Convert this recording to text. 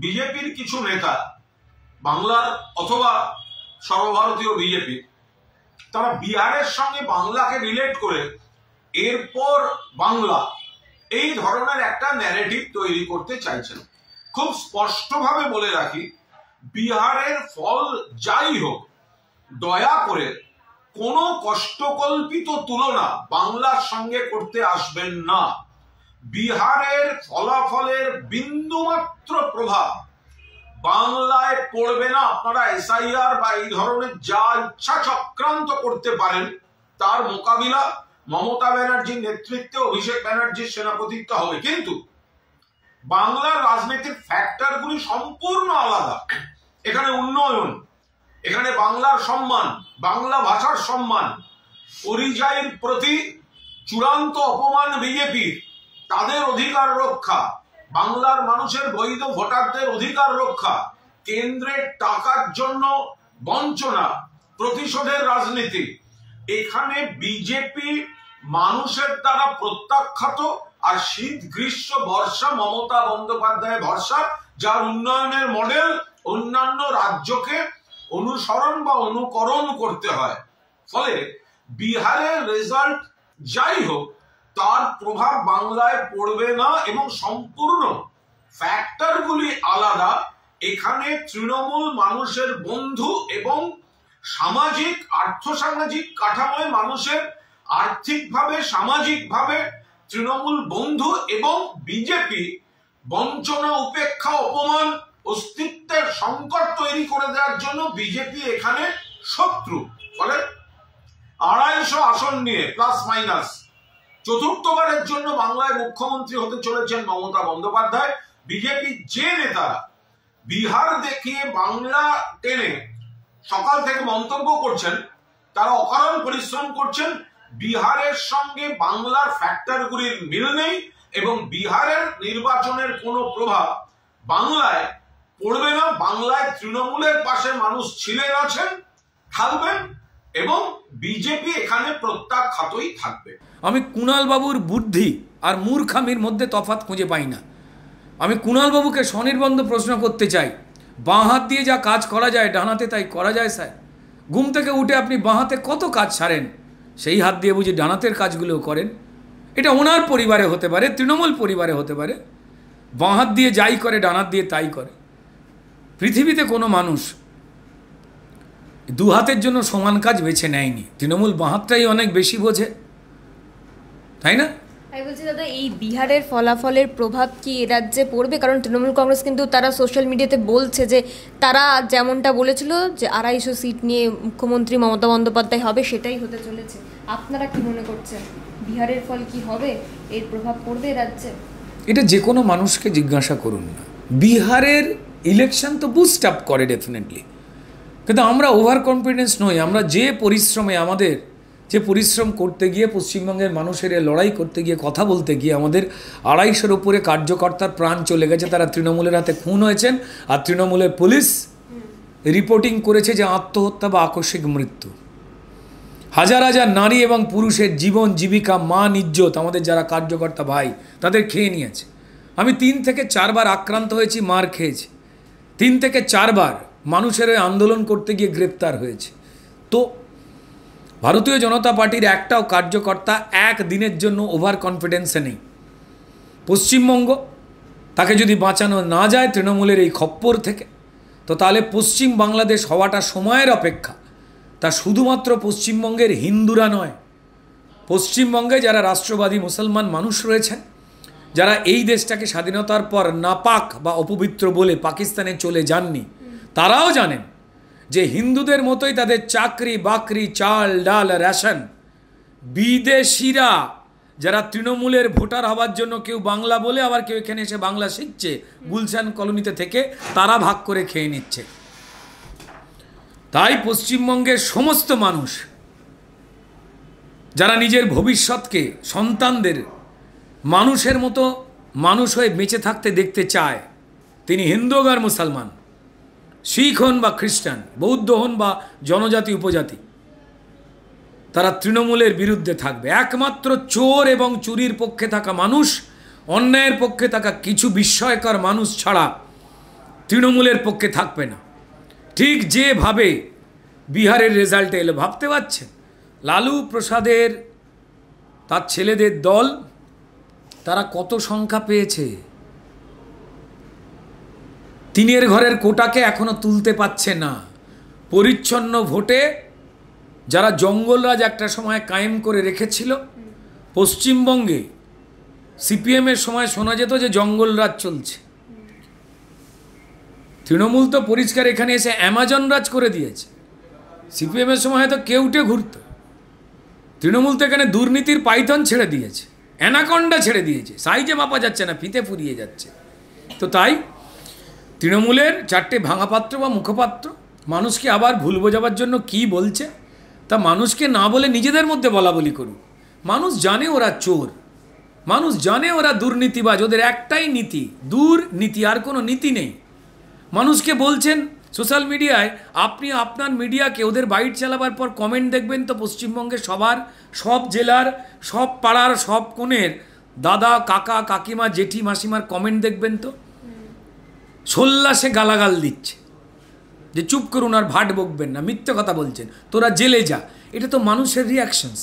বিজেপির কিছু নেতা বাংলার অথবা সর্বভারতীয় বিজেপি তারা বিহারের সঙ্গে বাংলাকে রিলেট করে এরপর বাংলা এই ধরনের একটা ন্যারেটিভ তৈরি করতে চাইছেন। খুব স্পষ্টভাবে বলে রাখি, বিহারের ফল যাই হোক, দয়া করে কোনো কষ্টকল্পিত তুলনা বাংলার সঙ্গে করতে আসবেন না। বিহারের ফলাফলের বিন্দুমাত্র প্রভাব বাংলায় পড়বে না। আপনারা এসআইআর বা এই ধরনের যা ইচ্ছা চক্রান্ত করতে পারেন, তার মোকাবিলা মমতা ব্যানার্জির নেতৃত্বে অভিষেক ব্যানার্জির সেনাপতিত্ব হবে। কিন্তু বাংলার রাজনীতির ফ্যাক্টরগুলি সম্পূর্ণ আলাদা। এখানে উন্নয়ন, এখানে বাংলার সম্মান, বাংলা ভাষার সম্মান, পরিযায়ীর প্রতি চূড়ান্ত অপমান বিজেপির, তাদের অধিকার রক্ষা, বাংলার মানুষের বৈধ ভোটারদের অধিকার রক্ষা, কেন্দ্রের টাকার জন্য বঞ্চনা, প্রতিশোধের রাজনীতি। এখানে বিজেপি মানুষের দ্বারা প্রত্যাখ্যাত, আর শীত গ্রীষ্ম বর্ষা মমতা বন্দ্যোপাধ্যায়ের ভরসা, যার উন্নয়নের মডেল অন্যান্য রাজ্যকে অনুসরণ বা অনুকরণ করতে হয়। ফলে বিহারের রেজাল্ট যাই হোক, তার প্রভাব বাংলায় পড়বে না এবং সম্পূর্ণ ফ্যাক্টরগুলি আলাদা। এখানে তৃণমূল মানুষের বন্ধু এবং সামাজিক আর্থসামাজিক কাঠামোয় মানুষের আর্থিকভাবে সামাজিকভাবে তৃণমূল বন্ধু, এবং বিজেপি বঞ্চনা, উপেক্ষা, অপমান, অস্তিত্বের সংকট তৈরি করে দেওয়ার জন্য বিজেপি এখানে শত্রু। ফলে 250 আসন নিয়ে প্লাস মাইনাস চতুর্থবারের জন্য বাংলায় মুখ্যমন্ত্রী হতে চলেছেন মমতা বন্দ্যোপাধ্যায়। বিজেপি যে নেতারা বিহার দেখিয়ে বাংলা টেনে সকাল থেকে মন্তব্য করছেন, তারা অকারণ পরিশ্রম করছেন। বিহারের সঙ্গে বাংলার ফ্যাক্টরগুলির মিল নেই এবং বিহারের নির্বাচনের কোনো প্রভাব বাংলায় পড়বে না। বাংলায় তৃণমূলের পাশে মানুষ ছিলেন, আছেন, থাকবেন এবং বিজেপি এখানে প্রত্যাখ্যাতই থাকবে। আমি কুণাল বাবুর বুদ্ধি আর মূর্খামির মধ্যে তফাৎ খুঁজে পাই না। আমি কুণাল বাবুকে স্বনির্বন্ধ প্রশ্ন করতে চাই, বাঁ হাত দিয়ে যা কাজ করা যায় ডান হাতে তাই করা যায় স্যার? ঘুম থেকে উঠে আপনি বাঁ হাতে কত কাজ সারেন, সেই হাত দিয়ে বুঝি ডান হাতের কাজগুলোও করেন? এটা ওনার পরিবারে হতে পারে, তৃণমূল পরিবারে হতে পারে, বাঁ হাত দিয়ে যাই করে ডান হাত দিয়ে তাই করে। পৃথিবীতে কোনো মানুষ দু হাতের জন্য সমান কাজ বেছে নেয়নি। তৃণমূল বাঁ হাতটাই অনেক বেশি বোঝে, তাই না? আমি বলছি দাদা, এই বিহারের ফলাফলের প্রভাব কি এ রাজ্যে পড়বে? কারণ তৃণমূল কংগ্রেস কিন্তু তারা সোশ্যাল মিডিয়াতে বলছে যে তারা যেমনটা বলেছিল যে 250 সিট নিয়ে মুখ্যমন্ত্রী মমতা বন্দ্যোপাধ্যায় হবে, সেটাই হতে চলেছে। আপনারা কি মনে করছেন, বিহারের ফল কি হবে? এর প্রভাব পড়বে রাজ্যে? এটা যে কোনো মানুষকে জিজ্ঞাসা করুন না। বিহারের ইলেকশন তো বুস্ট আপ করে ডেফিনেটলি, কিন্তু আমরা ওভার কনফিডেন্স নই। আমরা যে পরিশ্রমে, আমাদের যে পরিশ্রম করতে গিয়ে, পশ্চিমবঙ্গের মানুষের লড়াই করতে গিয়ে, কথা বলতে গিয়ে আমাদের 250-এর উপরে কার্যকর্তার প্রাণ চলে গেছে, তারা তৃণমূলের হাতে খুন হয়েছেন। আর তৃণমূলের পুলিশ রিপোর্টিং করেছে যে আত্মহত্যা বা আকস্মিক মৃত্যু। হাজার হাজার নারী এবং পুরুষের জীবন, জীবিকা, মান, ইজ্জত আমাদের যারা কার্যকর্তা ভাই তাদের খেয়ে নিয়েছে। আমি 3 থেকে 4 বার আক্রান্ত হয়েছি, মার খেয়েছি। 3 থেকে 4 বার মানুষের ওই আন্দোলন করতে গিয়ে গ্রেপ্তার হয়েছে। তো ভারতীয় জনতা পার্টির একটাও কার্যকর্তা একদিনের জন্য ওভার কনফিডেন্সে নেই। পশ্চিমবঙ্গ, তাকে যদি বাঁচানো না যায় তৃণমূলের এই খপ্পর থেকে, তো তাহলে পশ্চিম বাংলাদেশ হওয়াটা সময়ের অপেক্ষা। তা শুধুমাত্র পশ্চিমবঙ্গের হিন্দুরা নয়, পশ্চিমবঙ্গে যারা রাষ্ট্রবাদী মুসলমান মানুষ রয়েছেন, যারা এই দেশটাকে স্বাধীনতার পর নাপাক বা অপবিত্র বলে পাকিস্তানে চলে যাননি, তারাও জানেন যে হিন্দুদের মতোই তাদের চাকরি বাকরি, চাল ডাল, রেশন বিদেশিরা যারা তৃণমূলের ভোটার হওয়ার জন্য কেউ বাংলা বলে আবার কেউ এখানে এসে বাংলা শিখছে গুলশান কলোনিতে থেকে, তারা ভাগ করে খেয়ে নিচ্ছে। তাই পশ্চিমবঙ্গের সমস্ত মানুষ যারা নিজের ভবিষ্যৎকে সন্তানদের মানুষের মতো মানুষ হয়ে বেঁচে থাকতে দেখতে চায়, তিনি হিন্দু হোক আর মুসলমান, শিখ হন বা খ্রিস্টান, বৌদ্ধ হন বা জনজাতি উপজাতি, তারা তৃণমূলের বিরুদ্ধে থাকবে। একমাত্র চোর এবং চুরির পক্ষে থাকা মানুষ, অন্যায়ের পক্ষে থাকা কিছু বিস্ময়কর মানুষ ছাড়া তৃণমূলের পক্ষে থাকবে না। ঠিক যেভাবে বিহারের রেজাল্টে এলো, ভাবতে পারছেন লালু প্রসাদের তার ছেলেদের দল তারা কত সংখ্যা পেয়েছে, তিনের ঘরের কোটাকে এখনো তুলতে পারছে না। পরিচ্ছন্ন ভোটে যারা জঙ্গলরাজ একটা সময় কায়েম করে রেখেছিল, পশ্চিমবঙ্গে সিপিএমের সময় শোনা যেত যে জঙ্গলরাজ চলছে, তৃণমূল তো পরিষ্কার এখানে এসে অ্যামাজন রাজ করে দিয়েছে। সিপিএমের সময় হয়তো কেউটে ঘুরত, তৃণমূল তো এখানে দুর্নীতির পাইথন ছেড়ে দিয়েছে, অ্যানাকন্ডা ছেড়ে দিয়েছে, সাইজে মাপা যাচ্ছে না, ফিতে ফুরিয়ে যাচ্ছে। তো তাই তৃণমূলের চারটে ভাঙা পাত্র বা মুখপাত্র মানুষকে আবার ভুল বোঝাবার জন্য কি বলছে তা মানুষকে না বলে নিজেদের মধ্যে বলা বলি করুক। মানুষ জানে ওরা চোর, মানুষ জানে ওরা দুর্নীতিবাজ, ওদের একটাই নীতি দুর্নীতি, আর কোনো নীতি নেই। মানুষকে বলছেন সোশ্যাল মিডিয়ায়, আপনি আপনার মিডিয়াকে ওদের বাইট চালাবার পর কমেন্ট দেখবেন তো পশ্চিমবঙ্গের সবার, সব জেলার, সব পাড়ার, সব কোণের দাদা কাকা কাকিমা জেঠি মাসিমার কমেন্ট দেখবেন তো সোল্লাসে গালাগাল দিচ্ছে যে চুপ করুন আর ভাট বকবেন না, মিথ্যে কথা বলছেন, তোরা জেলে যা। এটা তো মানুষের রিয়াকশনস।